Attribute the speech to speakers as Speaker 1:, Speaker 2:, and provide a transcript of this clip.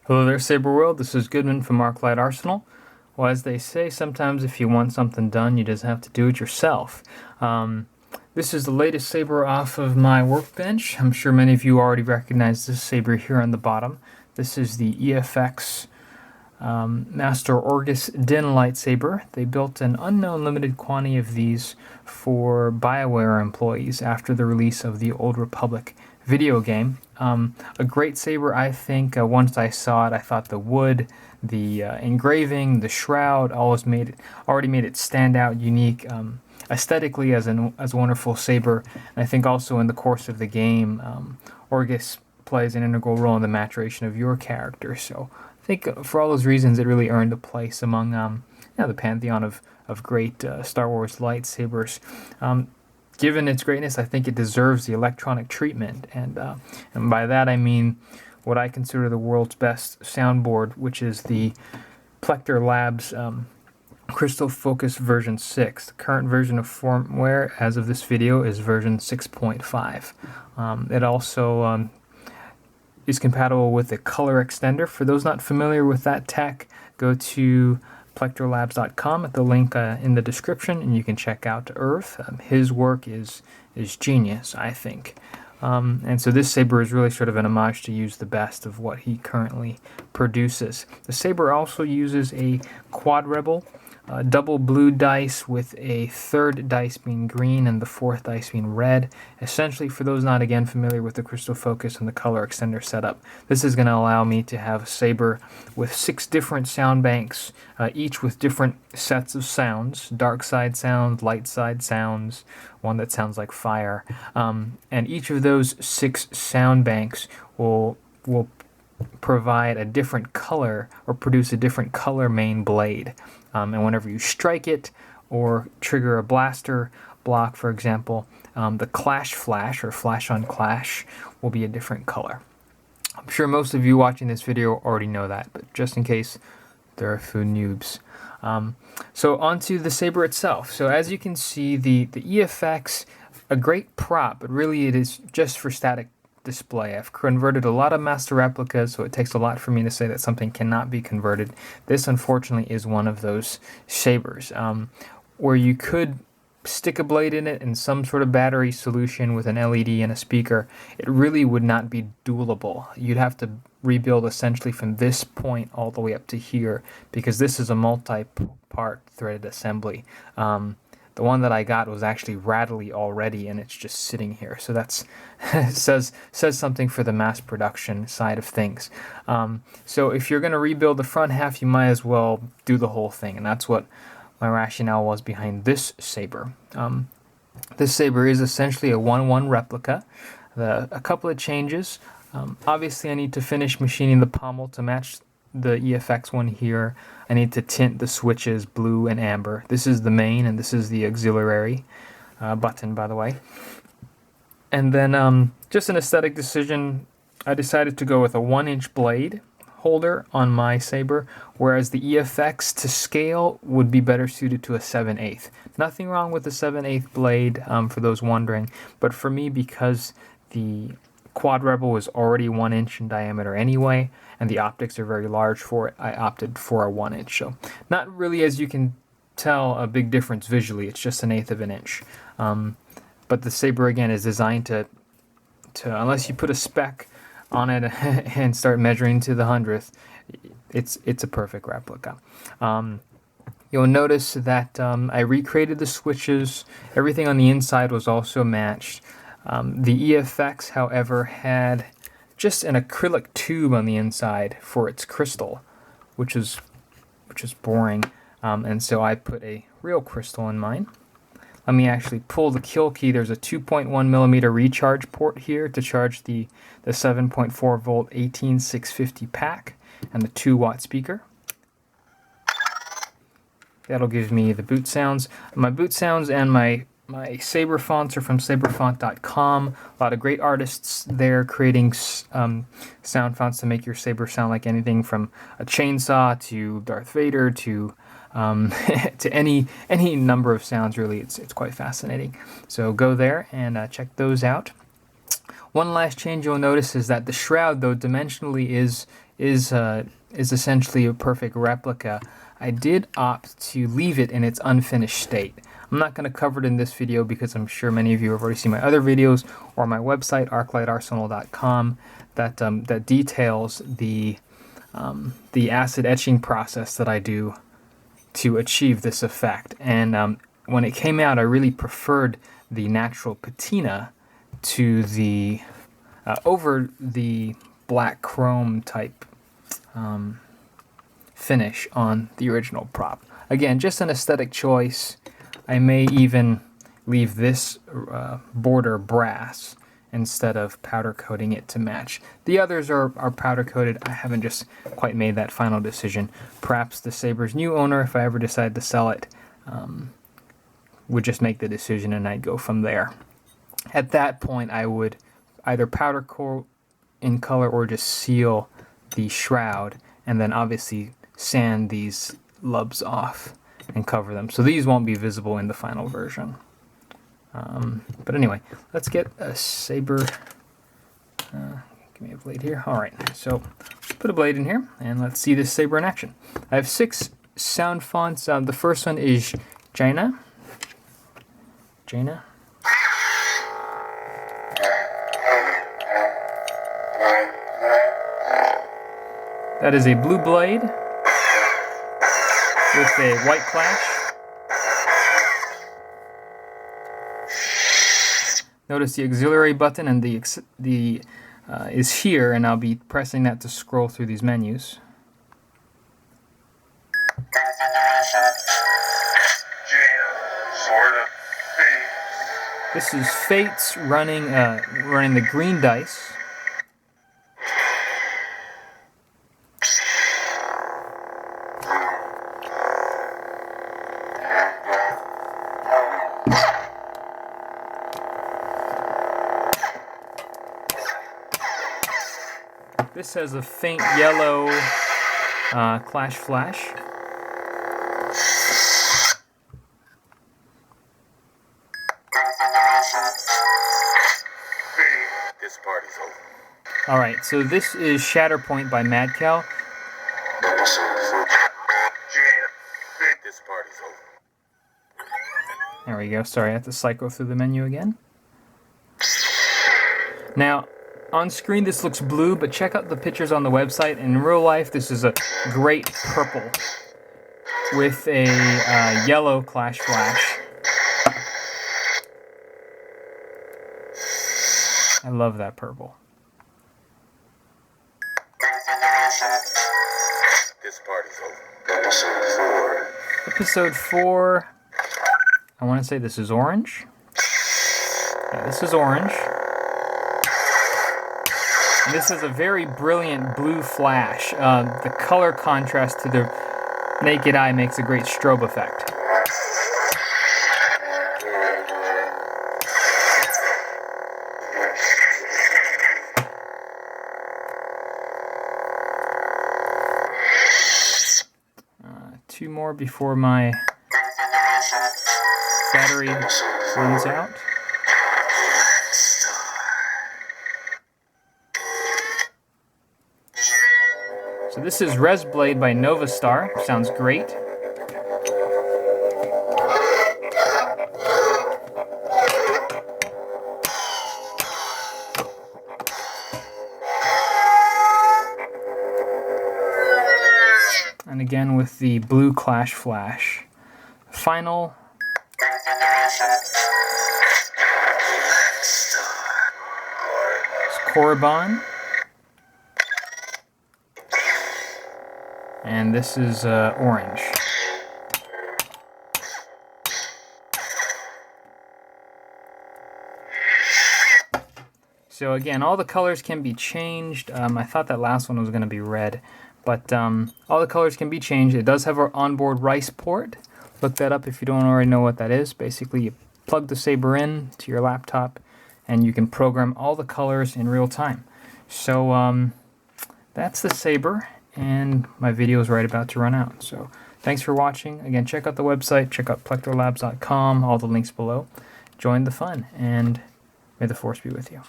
Speaker 1: Hello there, Saber World. This is Goodman from ArkLight Arsenal. Well, as they say, sometimes if you want something done, you just have to do it yourself. This is the latest saber off of my workbench. I'm sure many of you already recognize this saber here on the bottom. This is the EFX Master Orgus Din lightsaber. They built an unknown limited quantity of these for BioWare employees after the release of the Old Republic video game. A great saber, I think. Once I saw it, I thought the wood, the engraving, the shroud, already made it stand out, unique, aesthetically as a wonderful saber. And I think also in the course of the game, Orgus plays an integral role in the maturation of your character. So I think for all those reasons, it really earned a place among the pantheon of great Star Wars lightsabers. Given its greatness, I think it deserves the electronic treatment, and by that I mean what I consider the world's best soundboard, which is the Plector Labs Crystal Focus version 6. The current version of firmware as of this video is version 6.5. It also is compatible with the color extender. For those not familiar with that tech, go to plectorlabs.com at the link in the description, and you can check out Earth. His work is genius, I think. And so this saber is really sort of an homage to use the best of what he currently produces. The saber also uses a quad rebel, double blue dice with a third dice being green and the fourth dice being red. Essentially, for those not again familiar with the crystal focus and the color extender setup, this is going to allow me to have a saber with 6 different sound banks, each with different sets of sounds: dark side sounds, light side sounds, one that sounds like fire, and each of those 6 sound banks will provide a different color or produce a different color main blade. And whenever you strike it or trigger a blaster block, for example, the clash flash or flash on clash will be a different color. I'm sure most of you watching this video already know that, but just in case there are a few noobs. So onto the saber itself. So as you can see, the EFX, a great prop, but really it is just for static display. I've converted a lot of master replicas, so it takes a lot for me to say that something cannot be converted. This unfortunately is one of those sabers where you could stick a blade in it and some sort of battery solution with an LED and a speaker. It really would not be duelable. You'd have to rebuild essentially from this point all the way up to here, because this is a multi-part threaded assembly. The one that I got was actually rattly already, and it's just sitting here. So that's says something for the mass production side of things. So if you're going to rebuild the front half, you might as well do the whole thing, and that's what my rationale was behind this saber. This saber is essentially a 1-1 replica. A couple of changes. Obviously, I need to finish machining the pommel to match the EFX one here. I need to tint the switches blue and amber. This is the main, and this is the auxiliary button, by the way. And then just an aesthetic decision, I decided to go with a 1-inch blade holder on my saber, whereas the EFX to scale would be better suited to a 7/8. Nothing wrong with the 7/8 blade for those wondering, but for me, because the Quad Rebel was already 1 inch in diameter anyway, and the optics are very large for it, I opted for a 1 inch. So not really, as you can tell, a big difference visually. It's just 1/8 of an inch. But the saber again is designed to unless you put a spec on it and start measuring to the 100th, it's a perfect replica. You'll notice that I recreated the switches. Everything on the inside was also matched. The EFX, however, had just an acrylic tube on the inside for its crystal, which is boring. And so I put a real crystal in mine. Let me actually pull the kill key. There's a 2.1 millimeter recharge port here to charge the 7.4 volt 18650 pack and the 2-watt speaker. That'll give me the boot sounds. My boot sounds and my saber fonts are from saberfont.com. A lot of great artists there creating sound fonts to make your saber sound like anything from a chainsaw to Darth Vader to to any number of sounds. Really, it's quite fascinating. So go there and check those out. One last change you'll notice is that the shroud, though dimensionally is is essentially a perfect replica, I did opt to leave it in its unfinished state. I'm not going to cover it in this video because I'm sure many of you have already seen my other videos or my website, ArkLightArsenal.com, that details the acid etching process that I do to achieve this effect. And when it came out, I really preferred the natural patina to the over the black chrome type finish on the original prop. Again, just an aesthetic choice. I may even leave this border brass instead of powder coating it to match. The others are powder coated. I haven't just quite made that final decision. Perhaps the saber's new owner, if I ever decide to sell it, would just make the decision and I'd go from there. At that point, I would either powder coat in color or just seal the shroud, and then obviously sand these lubs off and cover them. So these won't be visible in the final version. But anyway, let's get a saber. Give me a blade here. All right, so put a blade in here and let's see this saber in action. I have 6 sound fonts. The first one is Jaina. That is a blue blade with a white clash. Notice the auxiliary button and the is here, and I'll be pressing that to scroll through these menus. This is Fates running the green dice. This has a faint yellow clash flash.
Speaker 2: This party's over.
Speaker 1: All right, so this is Shatterpoint by Madcal.
Speaker 2: This party's over.
Speaker 1: There we go. Sorry, I have to cycle through the menu again. Now, on screen this looks blue, but check out the pictures on the website. In real life, this is a great purple with a yellow clash flash. I love that purple.
Speaker 2: This party's over. Episode 4.
Speaker 1: Episode 4. I want to say this is orange. Yeah, this is orange. And this is a very brilliant blue flash. The color contrast to the naked eye makes a great strobe effect. Two more before my battery runs out. So this is Res Blade by Novastar. Sounds great. And again with the blue clash flash. Final. It's Korriban. And this is orange. So again, all the colors can be changed. I thought that last one was going to be red, but all the colors can be changed. It does have an onboard R.I.C.E port. Look that up if you don't already know what that is. Basically, you plug the saber in to your laptop, and you can program all the colors in real time. So that's the saber. And my video is right about to run out. So thanks for watching. Again, check out the website, check out plectrolabs.com, all the links below. Join the fun, and may the force be with you.